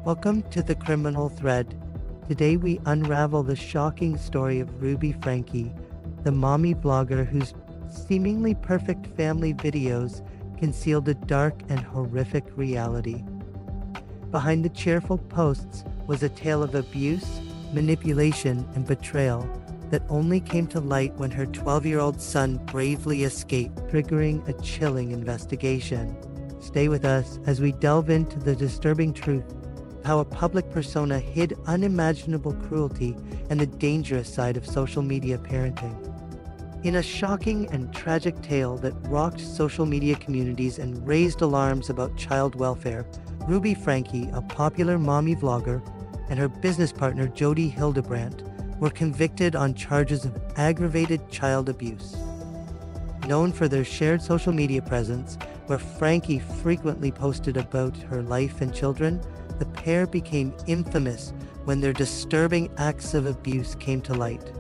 Welcome to the Criminal Thread. Today we unravel the shocking story of Ruby Franke, the mommy vlogger whose seemingly perfect family videos concealed a dark and horrific reality. Behind the cheerful posts was a tale of abuse, manipulation, and betrayal that only came to light when her 12-year-old son bravely escaped, triggering a chilling investigation. Stay with us as we delve into the disturbing truth of how a public persona hid unimaginable cruelty and the dangerous side of social media parenting. In a shocking and tragic tale that rocked social media communities and raised alarms about child welfare, Ruby Franke, a popular mommy vlogger, and her business partner Jodi Hildebrandt were convicted on charges of aggravated child abuse. Known for their shared social media presence, where Franke frequently posted about her life and children, the pair became infamous when their disturbing acts of abuse came to light.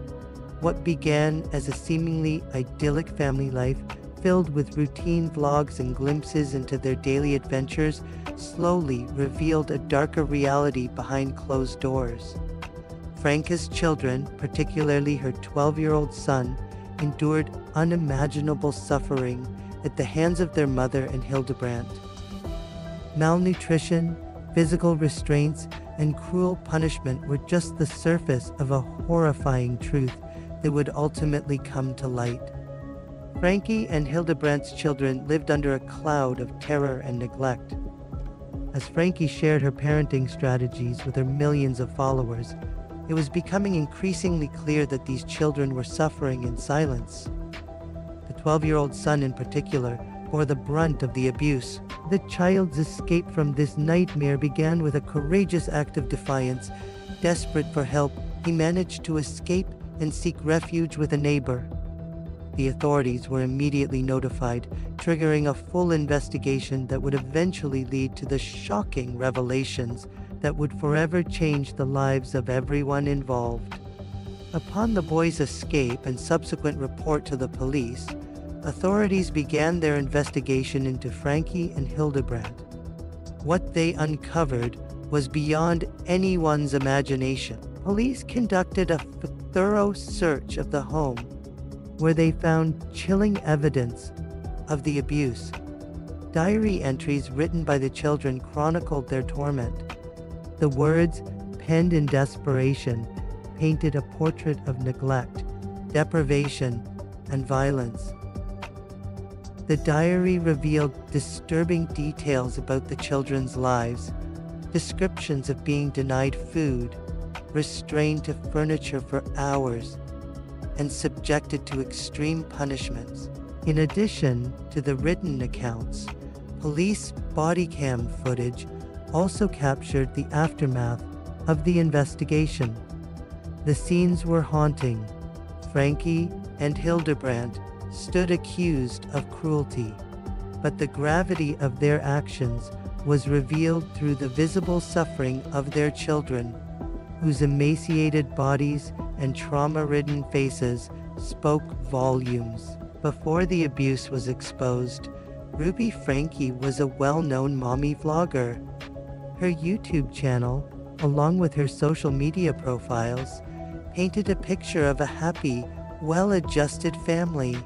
What began as a seemingly idyllic family life, filled with routine vlogs and glimpses into their daily adventures, slowly revealed a darker reality behind closed doors. Franke's children, particularly her 12-year-old son, endured unimaginable suffering at the hands of their mother and Hildebrandt. Malnutrition, physical restraints, and cruel punishment were just the surface of a horrifying truth that would ultimately come to light. Franke and Hildebrandt's children lived under a cloud of terror and neglect. As Franke shared her parenting strategies with her millions of followers, it was becoming increasingly clear that these children were suffering in silence. The 12-year-old son in particular bore the brunt of the abuse. The child's escape from this nightmare began with a courageous act of defiance. Desperate for help, he managed to escape and seek refuge with a neighbor. The authorities were immediately notified, triggering a full investigation that would eventually lead to the shocking revelations that would forever change the lives of everyone involved. Upon the boy's escape and subsequent report to the police, authorities began their investigation into Franke and Hildebrandt. What they uncovered was beyond anyone's imagination. Police conducted a thorough search of the home, where they found chilling evidence of the abuse. Diary entries written by the children chronicled their torment. The words, penned in desperation, painted a portrait of neglect, deprivation, and violence. The diary revealed disturbing details about the children's lives, descriptions of being denied food, restrained to furniture for hours, and subjected to extreme punishments. In addition to the written accounts, police body cam footage also captured the aftermath of the investigation. The scenes were haunting. Franke and Hildebrandt stood accused of cruelty, but the gravity of their actions was revealed through the visible suffering of their children, whose emaciated bodies and trauma-ridden faces spoke volumes. Before the abuse was exposed, Ruby Franke was a well-known mommy vlogger. Her YouTube channel, along with her social media profiles, painted a picture of a happy, well-adjusted family.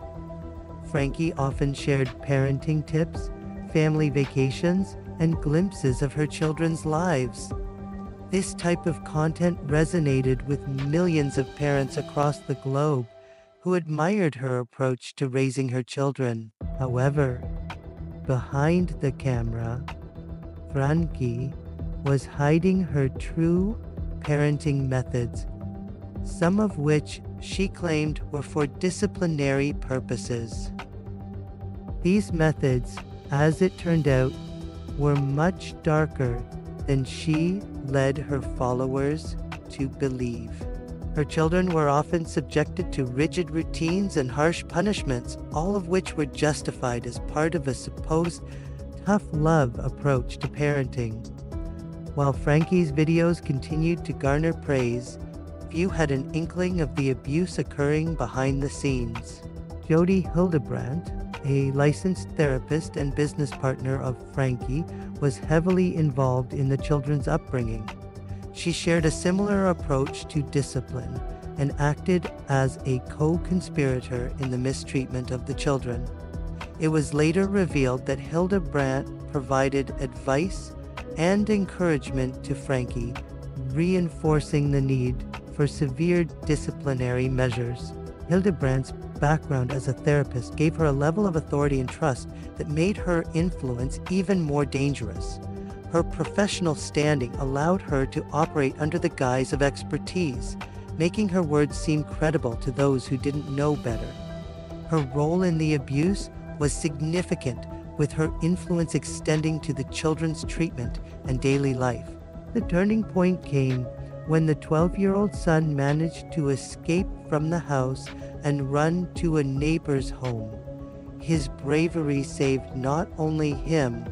Franke often shared parenting tips, family vacations, and glimpses of her children's lives. This type of content resonated with millions of parents across the globe who admired her approach to raising her children. However, behind the camera, Franke was hiding her true parenting methods, some of which she claimed were for disciplinary purposes. These methods, as it turned out, were much darker than she led her followers to believe. Her children were often subjected to rigid routines and harsh punishments, all of which were justified as part of a supposed tough love approach to parenting. While Franke's videos continued to garner praise, few had an inkling of the abuse occurring behind the scenes. Jodi Hildebrandt, a licensed therapist and business partner of Franke, was heavily involved in the children's upbringing. She shared a similar approach to discipline and acted as a co-conspirator in the mistreatment of the children. It was later revealed that Hildebrandt provided advice and encouragement to Franke, reinforcing the need for severe disciplinary measures. Hildebrandt's background as a therapist gave her a level of authority and trust that made her influence even more dangerous. Her professional standing allowed her to operate under the guise of expertise, making her words seem credible to those who didn't know better. Her role in the abuse was significant, with her influence extending to the children's treatment and daily life. The turning point came when the 12-year-old son managed to escape from the house and run to a neighbor's home. His bravery saved not only him,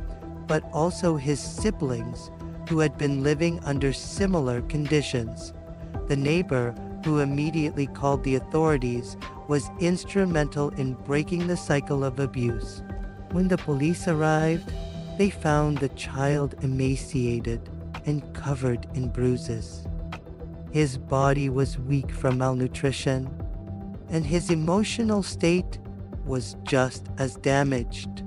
but also his siblings, who had been living under similar conditions. The neighbor, who immediately called the authorities, was instrumental in breaking the cycle of abuse. When the police arrived, they found the child emaciated and covered in bruises. His body was weak from malnutrition, and his emotional state was just as damaged.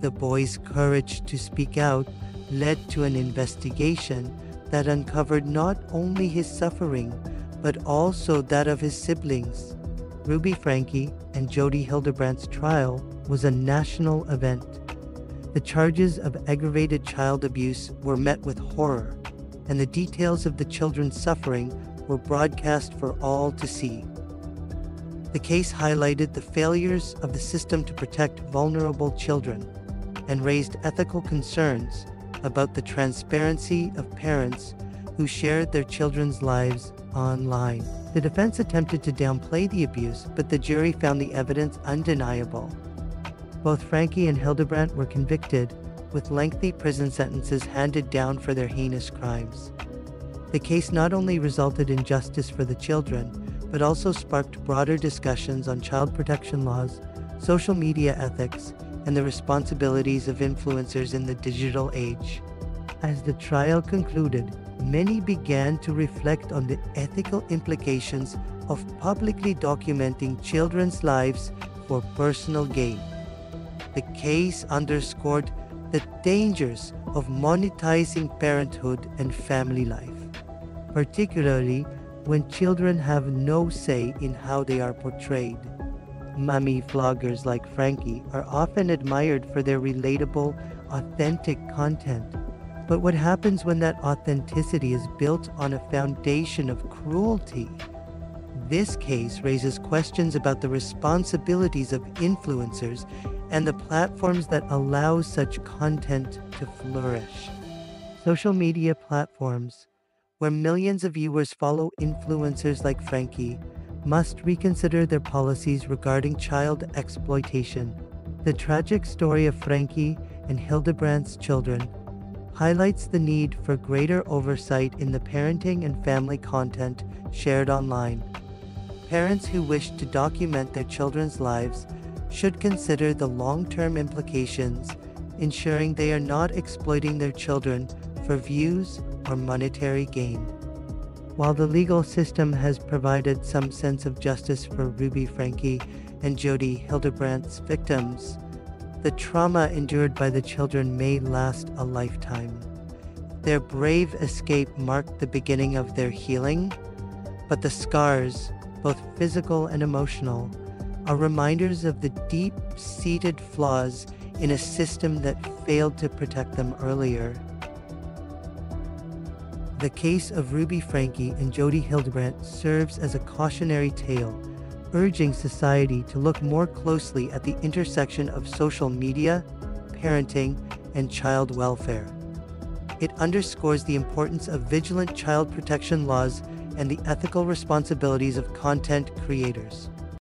The boy's courage to speak out led to an investigation that uncovered not only his suffering, but also that of his siblings. Ruby Franke and Jodi Hildebrandt's trial was a national event. The charges of aggravated child abuse were met with horror, and the details of the children's suffering were broadcast for all to see. The case highlighted the failures of the system to protect vulnerable children and raised ethical concerns about the transparency of parents who shared their children's lives online. The defense attempted to downplay the abuse, but the jury found the evidence undeniable. Both Franke and Hildebrandt were convicted, with lengthy prison sentences handed down for their heinous crimes. The case not only resulted in justice for the children, but also sparked broader discussions on child protection laws, social media ethics, and the responsibilities of influencers in the digital age. As the trial concluded, many began to reflect on the ethical implications of publicly documenting children's lives for personal gain. The case underscored the dangers of monetizing parenthood and family life, particularly when children have no say in how they are portrayed. Mummy vloggers like Franke are often admired for their relatable, authentic content. But what happens when that authenticity is built on a foundation of cruelty? This case raises questions about the responsibilities of influencers and the platforms that allow such content to flourish. Social media platforms, where millions of viewers follow influencers like Franke, must reconsider their policies regarding child exploitation. The tragic story of Franke and Hildebrandt's children highlights the need for greater oversight in the parenting and family content shared online. Parents who wish to document their children's lives should consider the long-term implications, ensuring they are not exploiting their children for views or monetary gain. While the legal system has provided some sense of justice for Ruby Franke and Jodi Hildebrandt's victims, the trauma endured by the children may last a lifetime. Their brave escape marked the beginning of their healing, but the scars, both physical and emotional, are reminders of the deep-seated flaws in a system that failed to protect them earlier. The case of Ruby Franke and Jodi Hildebrandt serves as a cautionary tale, urging society to look more closely at the intersection of social media, parenting, and child welfare. It underscores the importance of vigilant child protection laws and the ethical responsibilities of content creators.